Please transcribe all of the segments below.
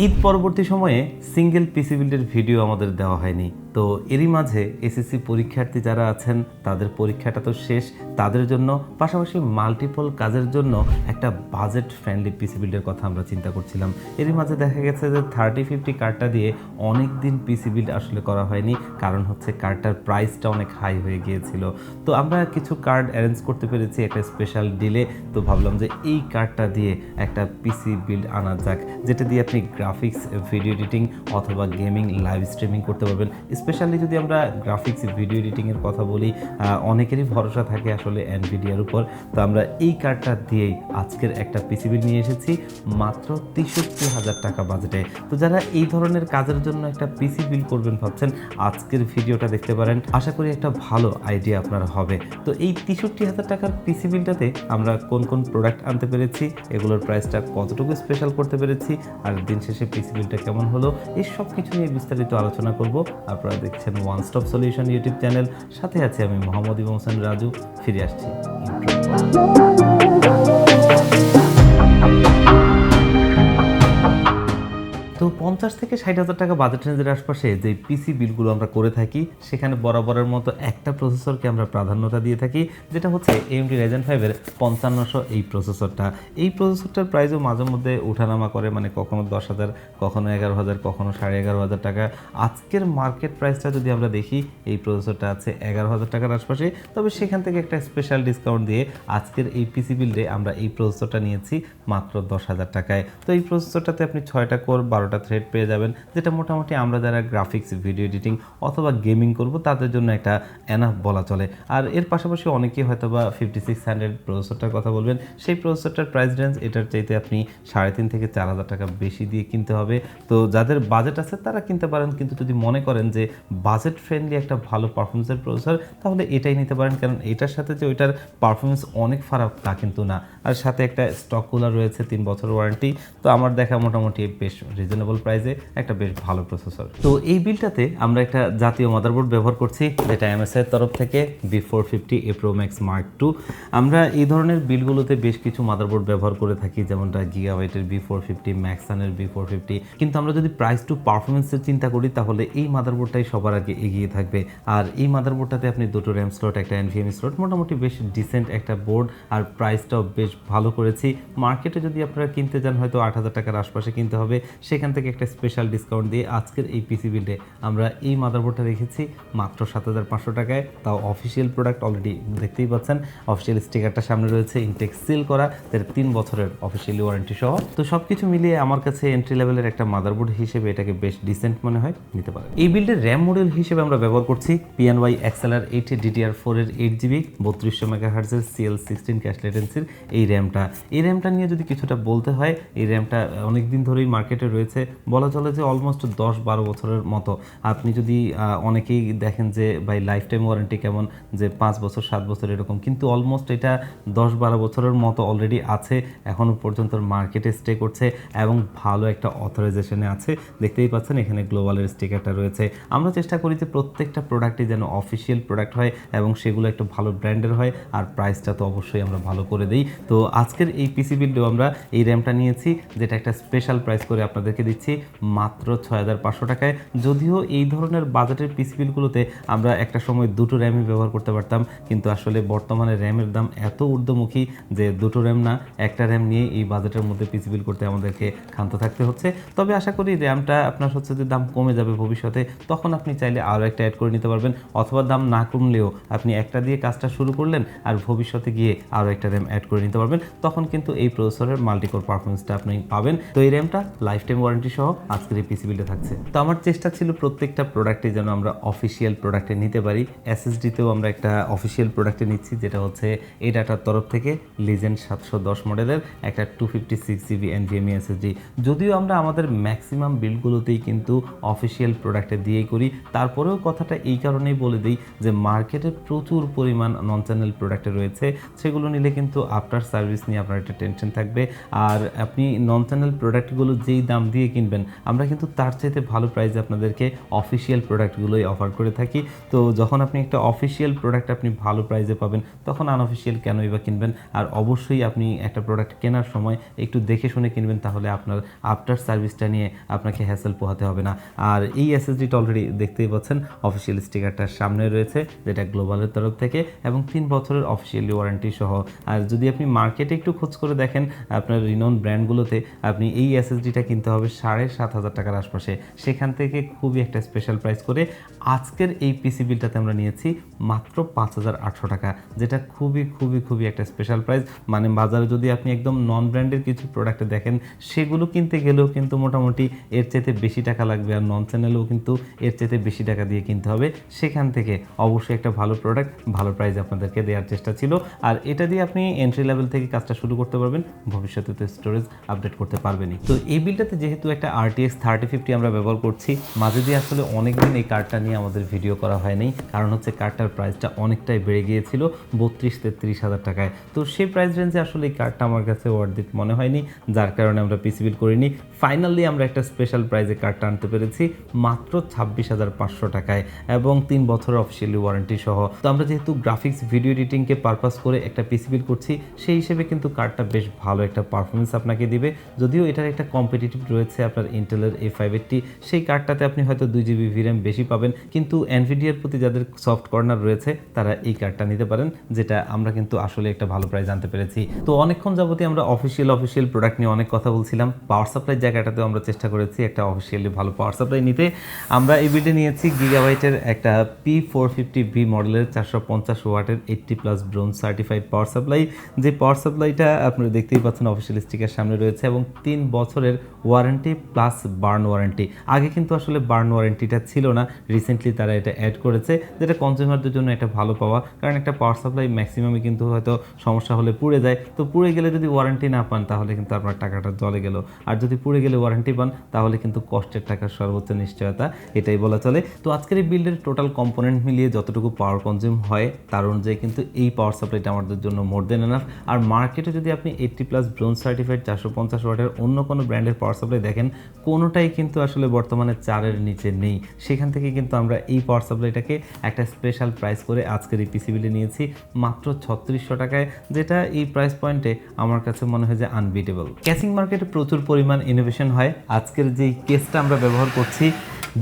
ঈদ পরবর্তী সময়ে সিঙ্গেল পিসি বিল্ডের ভিডিও আমাদের দেওয়া হয়নি, তো এরই মাঝে এসএসসি পরীক্ষার্থী যারা আছেন তাদের পরীক্ষাটা তো শেষ, তাদের জন্য পাশাপাশি মাল্টিপল কাজের জন্য একটা বাজেট ফ্রেন্ডলি পিসি বিল্ডের কথা আমরা চিন্তা করছিলাম। এরই মাঝে দেখা গেছে যে 3050 কার্ডটা দিয়ে অনেক দিন পিসি বিল্ড আসলে করা হয়নি, কারণ হচ্ছে কার্ডটার প্রাইসটা অনেক হাই হয়ে গিয়েছিল। তো আমরা কিছু কার্ড অ্যারেঞ্জ করতে পেরেছি একটা স্পেশাল ডিলে, তো ভাবলাম যে এই কার্ডটা দিয়ে একটা পিসি বিল্ড আনা যাক, যেটা দিয়ে আপনি গ্রাফিক্স, ভিডিও এডিটিং অথবা গেমিং, লাইভ স্ট্রিমিং করতে পারবেন। স্পেশালি যদি আমরা গ্রাফিক্স, ভিডিও এডিটিংয়ের কথা বলি, অনেকেরই ভরসা থাকে আসলে এনভিডিয়ার উপর। তো আমরা এই কার্ডটা দিয়েই আজকের একটা পিসি বিল্ড নিয়ে এসেছি মাত্র 63,000 টাকা বাজেটে। তো যারা এই ধরনের কাজের জন্য একটা পিসি বিল্ড করবেন ভাবছেন, আজকের ভিডিওটা দেখতে পারেন, আশা করি একটা ভালো আইডিয়া আপনার হবে। তো এই 63,000 টাকার পিসি বিল্ডটাতে আমরা কোন কোন প্রোডাক্ট আনতে পেরেছি, এগুলোর প্রাইসটা কতটুকু স্পেশাল করতে পেরেছি, আর দিন শেষে পিসি বিল্ডটা কেমন হলো, এই সব কিছু নিয়ে বিস্তারিত আলোচনা করব। আপনারা দেখছেন one stop solution YouTube channel, সাথে আছে আমি মোহাম্মদ ইমাম হোসেন রাজু। ফিরে আসছি। তো 50 থেকে 60,000 টাকা বাজেট রেঞ্জের আশপাশে যে পিসি বিলগুলো আমরা করে থাকি, সেখানে বরাবরের মতো একটা প্রসেসরকে আমরা প্রাধান্যতা দিয়ে থাকি, যেটা হচ্ছে AMD Ryzen 5 এর 5500 এই প্রসেসরটা। এই প্রসেসরটার প্রাইসও মাঝে মধ্যে ওঠানামা করে, মানে কখনো 10,000, কখনো 11,000, কখনো 11,500 টাকা। আজকের মার্কেট প্রাইসটা যদি আমরা দেখি, এই প্রসেসরটা আছে 11,000 টাকার আশপাশে। তবে সেখান থেকে একটা স্পেশাল ডিসকাউন্ট দিয়ে আজকের এই পিসি বিল্ডে আমরা এই প্রসেসরটা নিয়েছি মাত্র 10,000 টাকায়। তো এই প্রসেসরটাতে আপনি 6টা কোর, 12টা থ্রেড পেয়ে যাবেন, যেটা মোটামুটি আমরা যারা গ্রাফিক্স, ভিডিও এডিটিং অথবা গেমিং করব তাদের জন্য একটা এনাফ বলা চলে। আর এর পাশাপাশি অনেকেই হয়তো বা 5600 প্রসেসরটার কথা বলবেন, সেই প্রসেসরটার প্রাইস রেঞ্জ এটার চাইতে আপনি 3,500 থেকে 4,000 টাকা বেশি দিয়ে কিনতে হবে। তো যাদের বাজেট আছে তারা কিনতে পারেন, কিন্তু যদি মনে করেন যে বাজেট ফ্রেন্ডলি একটা ভালো পারফরমেন্সের প্রসেসর, তাহলে এটাই নিতে পারেন, কারণ এটার সাথে যে ওইটার পারফরমেন্স অনেক খারাপ তা কিন্তু না। আর সাথে একটা স্টক কুলার রয়েছে, 3 বছর ওয়ারেন্টি। তো আমার দেখা মোটামুটি বেশ রিজনেবল প্রাইসে একটা বেশ ভালো প্রসেসর। তো এই বিলটাতে আমরা একটা জাতীয় মাদারবোর্ড ব্যবহার করছি, যেটা MSI এর তরফ থেকে B450 A Pro Max Mark II। আমরা এই ধরনের বিলগুলোতে বেশ কিছু মাদারবোর্ড ব্যবহার করে থাকি, যেমনটা গিগাবাইটের B450, ম্যাক্সানের B450। কিন্তু আমরা যদি প্রাইস টু পারফরমেন্সের চিন্তা করি, তাহলে এই মাদারবোর্ডটাই সবার আগে এগিয়ে থাকবে। আর এই মাদারবোর্ডটাতে আপনি দুটো র্যাম স্লট, একটা NVMe স্লট, মোটামুটি বেশ ডিসেন্ট একটা বোর্ড, আর প্রাইসটাও বেশ ভালো করেছি। মার্কেটে যদি আপনারা কিনতে যান হয়তো 8,000 টাকার আশপাশে কিনতে হবে, সেখান থেকে একটা স্পেশাল ডিসকাউন্ট দিয়ে আজকের এই পিসি বিল্ডে আমরা এই মাদারবোর্ডটা রেখেছি মাত্র 7,500 টাকায়। তাও অফিসিয়াল প্রোডাক্ট, অলরেডি দেখতেই পাচ্ছেন অফিসিয়াল স্টিকারটা সামনে রয়েছে, ইনটেক সিল করা, তার 3 বছরের অফিসিয়ালি ওয়ারেন্টি সহ। তো সব কিছু মিলিয়ে আমার কাছে এন্ট্রি লেভেলের একটা মাদারবোর্ড হিসেবে এটাকে বেশ ডিসেন্ট মনে হয়, নিতে পারে। এই বিল্ডের র্যাম মডেল হিসেবে আমরা ব্যবহার করছি PNY XLR 8 DDR4 এর 8GB 3200 MHz CL16 ক্যাশ লেটেন্সির এই র্যামটা। এই র্যামটা নিয়ে যদি কিছুটা বলতে হয়, এই র্যামটা অনেক দিন ধরেই মার্কেটে রয়েছে, বলা চলে যে অলমোস্ট 10-12 বছরের মতো। আপনি যদি অনেকেই দেখেন যে ভাই লাইফ টাইম ওয়ারেন্টি কেমন, যে 5 বছর 7 বছর এরকম, কিন্তু অলমোস্ট এটা 10-12 বছরের মতো অলরেডি আছে, এখনও পর্যন্ত মার্কেটে স্টে করছে এবং ভালো একটা অথরাইজেশনে আছে। দেখতেই পাচ্ছেন এখানে গ্লোবালের স্টিকারটা রয়েছে। আমরা চেষ্টা করি যে প্রত্যেকটা প্রোডাক্টই যেন অফিসিয়াল প্রোডাক্ট হয় এবং সেগুলো একটা ভালো ব্র্যান্ডের হয়, আর প্রাইসটা তো অবশ্যই আমরা ভালো করে দিই। তো আজকের এই পিসি বিল্ডেও আমরা এই র্যামটা নিয়েছি, যেটা একটা স্পেশাল প্রাইস করে আপনাদেরকে দিচ্ছি মাত্র 6,500 টাকায়। যদিও এই ধরনের বাজেটের পিসি বিলগুলোতে আমরা একটা সময় দুটো র্যামই ব্যবহার করতে পারতাম, কিন্তু আসলে বর্তমানে র্যামের দাম এত ঊর্ধ্বমুখী যে দুটো র্যাম না, একটা র্যাম নিয়ে এই বাজেটের মধ্যে পিসি বিল করতে আমাদেরকে ক্ষান্ত থাকতে হচ্ছে। তবে আশা করি র্যামটা আপনার হচ্ছে যে দাম কমে যাবে ভবিষ্যতে, তখন আপনি চাইলে আরও একটা অ্যাড করে নিতে পারবেন, অথবা দাম না কমলেও আপনি একটা দিয়ে কাজটা শুরু করলেন আর ভবিষ্যতে গিয়ে আরও একটা র্যাম অ্যাড করে নিতে পারবেন, তখন কিন্তু এই প্রসেসরের মাল্টিকোর পারফরমেন্সটা আপনি পাবেন। তো এই র্যামটা লাইফ টাইম ওয়ারেন্টি সহ আজকের এই পিসি বিল্ডে থাকছে। তো আমার চেষ্টা ছিল প্রত্যেকটা প্রোডাক্টে যেন আমরা অফিসিয়াল প্রোডাক্টে নিতে পারি। SSD-তেও আমরা একটা অফিসিয়াল প্রোডাক্টে নিচ্ছি, যেটা হচ্ছে এই ডাটার তরফ থেকে লিজেন্ড 710 মডেলের একটা 256GB NVMe SSD। যদিও আমরা আমাদের ম্যাক্সিমাম বিল্ডগুলোতেই কিন্তু অফিসিয়াল প্রোডাক্টে দিয়েই করি, তারপরেও কথাটা এই কারণেই বলে দিই যে মার্কেটে প্রচুর পরিমাণ নন চ্যানেল প্রোডাক্টে রয়েছে, সেগুলো নিলে কিন্তু আফটার সার্ভিস নিয়ে আপনার একটা টেনশন থাকবে। আর আপনি নন চ্যানেল প্রোডাক্টগুলো যেই দাম দিয়ে দিয়ে কিনবেন, আমরা কিন্তু তার চাইতে ভালো প্রাইসে আপনাদেরকে অফিসিয়াল প্রোডাক্টগুলোই অফার করে থাকি। তো যখন আপনি একটা অফিসিয়াল প্রোডাক্ট আপনি ভালো প্রাইসে পাবেন, তখন আনঅফিসিয়াল কেনই বা কিনবেন? আর অবশ্যই আপনি একটা প্রোডাক্ট কেনার সময় একটু দেখে শুনে কিনবেন, তাহলে আপনার আফটার সার্ভিসটা নিয়ে আপনাকে হ্যাসেল পোহাতে হবে না। আর এই এসএসডিটা অলরেডি দেখতেই পাচ্ছেন, অফিসিয়াল স্টিকারটার সামনে রয়েছে, যেটা গ্লোবালের তরফ থেকে, এবং 3 বছরের অফিসিয়ালি ওয়ারেন্টি সহ। আর যদি আপনি মার্কেটে একটু খোঁজ করে দেখেন, আপনার রিনোন ব্র্যান্ডগুলোতে আপনি এই এসএসডিটা কিনতে হবে 7,500 টাকার আশপাশে। সেখান থেকে খুবই একটা স্পেশাল প্রাইস করে আজকের এই পিসি বিলটাতে আমরা নিয়েছি মাত্র 5,800 টাকা, যেটা খুবই খুবই খুবই একটা স্পেশাল প্রাইস। মানে বাজারে যদি আপনি একদম নন ব্র্যান্ডের কিছু প্রোডাক্ট দেখেন, সেগুলো কিনতে গেলেও কিন্তু মোটামুটি এর চাইতে বেশি টাকা লাগবে, আর নন চ্যানেলেও কিন্তু এর চাইতে বেশি টাকা দিয়ে কিনতে হবে। সেখান থেকে অবশ্যই একটা ভালো প্রোডাক্ট ভালো প্রাইস আপনাদেরকে দেওয়ার চেষ্টা ছিল। আর এটা দিয়ে আপনি এন্ট্রি লেভেল থেকে কাজটা শুরু করতে পারবেন, ভবিষ্যতে তো স্টোরেজ আপডেট করতে পারবেনই। তো এই বিলটাতে যেহেতু একটা RTX 3050 আমরা ব্যবহার করছি, মাঝে দিয়ে আসলে অনেকদিন এই কার্ডটা নিয়ে আমাদের ভিডিও করা হয়নি, কারণ হচ্ছে কার্ডটার প্রাইসটা অনেকটাই বেড়ে গিয়েছিল 32-33 হাজার টাকায়। তো সেই প্রাইস রেঞ্জে আসলে এই কার্ডটা আমার কাছে ওয়ার্থ ইট মনে হয়নি, যার কারণে আমরা পিসি বিল করিনি। ফাইনালি আমরা একটা স্পেশাল প্রাইজে কার্ডটা আনতে পেরেছি মাত্র 26,500 টাকায়, এবং 3 বছরের অফিসিয়ালি ওয়ারেন্টি সহ। তো আমরা যেহেতু গ্রাফিক্স ভিডিও এডিটিংকে পারপাস করে একটা পিসি বিল করছি, সেই হিসেবে কিন্তু কার্ডটা বেশ ভালো একটা পারফরমেন্স আপনাকে দিবে। যদিও এটার একটা কম্পিটিটিভ রয়েছে আপনার ইন্টেলের A580, সেই কার্ডটাতে আপনি হয়তো 2 GB VRAM বেশি পাবেন, কিন্তু এনভিডিয়ার প্রতি যাদের সফট কর্নার রয়েছে তারা এই কার্ডটা নিতে পারেন, যেটা আমরা কিন্তু আসলে একটা ভালো প্রাইস আনতে পেরেছি। তো অনেকক্ষণ যাবতীয় আমরা অফিসিয়াল প্রোডাক্ট নিয়ে অনেক কথা বলছিলাম। পাওয়ার সাপ্লাই জায়গাটাতেও আমরা চেষ্টা করেছি একটা অফিসিয়ালি ভালো পাওয়ার সাপ্লাই নিতে। আমরা এই ভিডিও নিয়েছি গিগাবাইটের একটা P450V মডেলের 450 ওয়াটের 80+ ব্রোঞ্জ সার্টিফাইড পাওয়ার সাপ্লাই। যে পাওয়ার সাপ্লাইটা আপনারা দেখতেই পাচ্ছেন অফিসিয়াল স্টিকার সামনে রয়েছে, এবং 3 বছরের ওয়ারেন্টি প্লাস বার্ন ওয়ারেন্টি। আগে কিন্তু আসলে বার্ন ওয়ারেন্টিটা ছিল না, রিসেন্টলি তারা এটা অ্যাড করেছে, যেটা কনজিউমারদের জন্য একটা ভালো পাওয়া। কারণ একটা পাওয়ার সাপ্লাই ম্যাক্সিমামে কিন্তু হয়তো সমস্যা হলে পুড়ে যায়, তো পুড়ে গেলে যদি ওয়ারেন্টি না পান তাহলে কিন্তু আপনার টাকাটা জলে গেল, আর যদি পুড়ে গেলে ওয়ারেন্টি পান তাহলে কিন্তু কষ্টের টাকার সর্বোচ্চ নিশ্চয়তা, এটাই বলা চলে। তো আজকের এই বিল্ডের টোটাল কম্পোনেন্ট মিলিয়ে যতটুকু পাওয়ার কনজিউম হয় তার অনুযায়ী কিন্তু এই পাওয়ার সাপ্লাইটা আমাদের জন্য মোর দেন এনাফ। আর মার্কেটে যদি আপনি 80+ ব্রোঞ্জ সার্টিফাইড 450 ওয়াটের অন্য কোনো ব্র্যান্ডের পাওয়ার সাপ্লাই দেখেন, কোনোটাই কিন্তু আসলে বর্তমানে 4-এর নিচে নেই। সেখান থেকে কিন্তু আমরা এই পাওয়ার সাপ্লাইটাকে একটা স্পেশাল প্রাইস করে আজকের এই পিসি বিলে নিয়েছি মাত্র 3600 টাকায়, যেটা এই প্রাইস পয়েন্টে আমার কাছে মনে হয় যে আনবিটেবল। ক্যাসিং মার্কেটে প্রচুর পরিমাণ ইনোভেশন হয়। আজকের যেই কেসটা আমরা ব্যবহার করছি,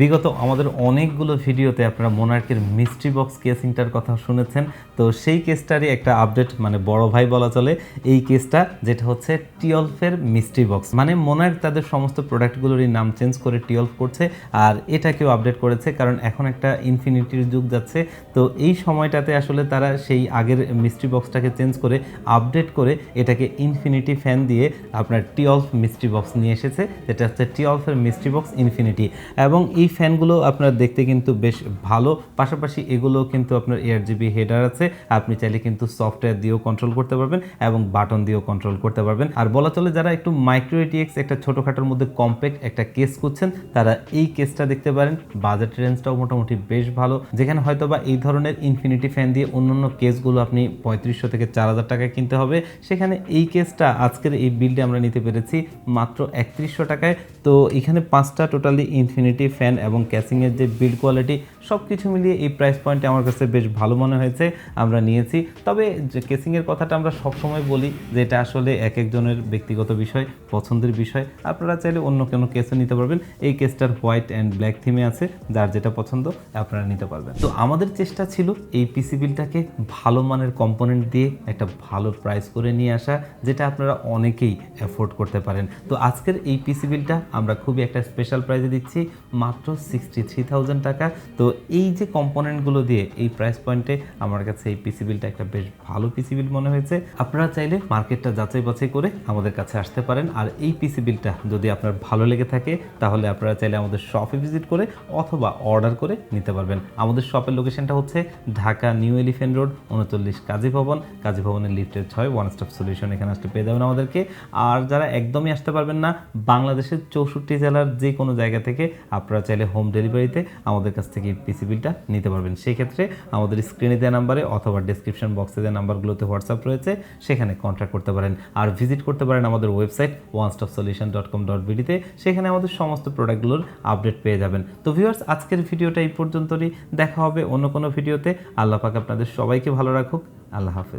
বিগত আমাদের অনেকগুলো ভিডিওতে আপনারা মোনার্কের মিস্ট্রি বক্স কেসিংটার কথা শুনেছেন, তো সেই কেসটারই একটা আপডেট, মানে বড় ভাই বলা চলে এই কেসটা, যেটা হচ্ছে টিওলফের মিস্ট্রি বক্স। মানে মোনার্ক তাদের সমস্ত প্রোডাক্টগুলোরই নাম চেঞ্জ করে টিওলফ করছে, আর এটাকেও আপডেট করেছে, কারণ এখন একটা ইনফিনিটির যুগ যাচ্ছে। তো এই সময়টাতে আসলে তারা সেই আগের মিস্ট্রি বক্সটাকে চেঞ্জ করে আপডেট করে এটাকে ইনফিনিটি ফ্যান দিয়ে আপনার টিওলফ মিস্ট্রি বক্স নিয়ে এসেছে, যেটা হচ্ছে টিওলফের মিস্ট্রি বক্স ইনফিনিটি। এবং এই ফ্যানগুলো আপনার দেখতে কিন্তু বেশ ভালো, পাশাপাশি এগুলো কিন্তু আপনার 8GB হেডার আছে, আপনি চাইলে কিন্তু সফটওয়্যার দিয়েও কন্ট্রোল করতে পারবেন এবং বাটন দিয়েও কন্ট্রোল করতে পারবেন। আর বলা চলে যারা একটু মাইক্রো ATX একটা ছোটোখাটোর মধ্যে কম্প্যাক্ট একটা কেস খুঁজছেন, তারা এই কেসটা দেখতে পারেন। বাজেট রেঞ্জটাও মোটামুটি বেশ ভালো, যেখানে হয়তো বা এই ধরনের ইনফিনিটি ফ্যান দিয়ে অন্যান্য কেসগুলো আপনি 3500 থেকে 4000 টাকায় কিনতে হবে, সেখানে এই কেসটা আজকের এই বিলটা আমরা নিতে পেরেছি মাত্র 3100 টাকায়। তো এখানে 5টা টোটালি ইনফিনিটি ফ্যান এবং ক্যাসিংয়ের যে বিল্ড কোয়ালিটি সব কিছু মিলিয়ে এই প্রাইস পয়েন্টে আমার কাছে বেশ ভালো মনে হয়েছে, আমরা নিয়েছি। তবে যে কেসিংয়ের কথাটা আমরা সবসময় বলি যে এটা আসলে এক একজনের ব্যক্তিগত বিষয়, পছন্দের বিষয়। আপনারা চাইলে অন্য কোনো কেসও নিতে পারবেন, এই কেসটার হোয়াইট অ্যান্ড ব্ল্যাক থিমে আছে, যার যেটা পছন্দ আপনারা নিতে পারবেন। তো আমাদের চেষ্টা ছিল এই পিসি বিলটাকে ভালো মানের কম্পোনেন্ট দিয়ে একটা ভালো প্রাইস করে নিয়ে আসা, যেটা আপনারা অনেকেই অ্যাফোর্ড করতে পারেন। তো আজকের এই পিসি বিলটা আমরা খুবই একটা স্পেশাল প্রাইসে দিচ্ছি মাত্র 63,000 টাকা। তো এই যে কম্পোনেন্টগুলো দিয়ে এই প্রাইস পয়েন্টে আমার কাছে এই পিসি বিলটা একটা বেশ ভালো পিসি বিল মনে হয়েছে। আপনারা চাইলে মার্কেটটা যাচাই বাছাই করে আমাদের কাছে আসতে পারেন। আর এই পিসি বিলটা যদি আপনার ভালো লেগে থাকে তাহলে আপনারা চাইলে আমাদের শপে ভিজিট করে অথবা অর্ডার করে নিতে পারবেন। আমাদের শপের লোকেশনটা হচ্ছে ঢাকা নিউ এলিফ্যান্ট রোড 39 কাজী ভবনের লিফটের 6 ওয়ান স্টপ সলিউশন, এখানে আসতে পেয়ে যাবেন আমাদেরকে। আর যারা একদমই আসতে পারবেন না, বাংলাদেশের 64 জেলার যে কোনো জায়গা থেকে আপনারা চাইলে হোম ডেলিভারিতে আমাদের কাছ থেকে পিসি বিলটা নিতে পারবেন। সেই ক্ষেত্রে আমাদের স্ক্রিনে দেওয়া নাম্বারে অথবা ডেসক্রিপশন বক্সে দেওয়া নাম্বারগুলোতে হোয়াটসঅ্যাপ রয়েছে, সেখানে কন্ট্যাক্ট করতে পারেন। আর ভিজিট করতে পারেন আমাদের ওয়েবসাইট onestopsolution.com.bd তে, সেখানে আমাদের সমস্ত প্রোডাক্টগুলোর আপডেট পেয়ে যাবেন। তো ভিউয়ার্স, আজকের ভিডিওটা এই পর্যন্তই। দেখা হবে অন্য কোনো ভিডিওতে। আল্লাহ পাক আপনাদের সবাইকে ভালো রাখুক। আল্লাহ হাফেজ।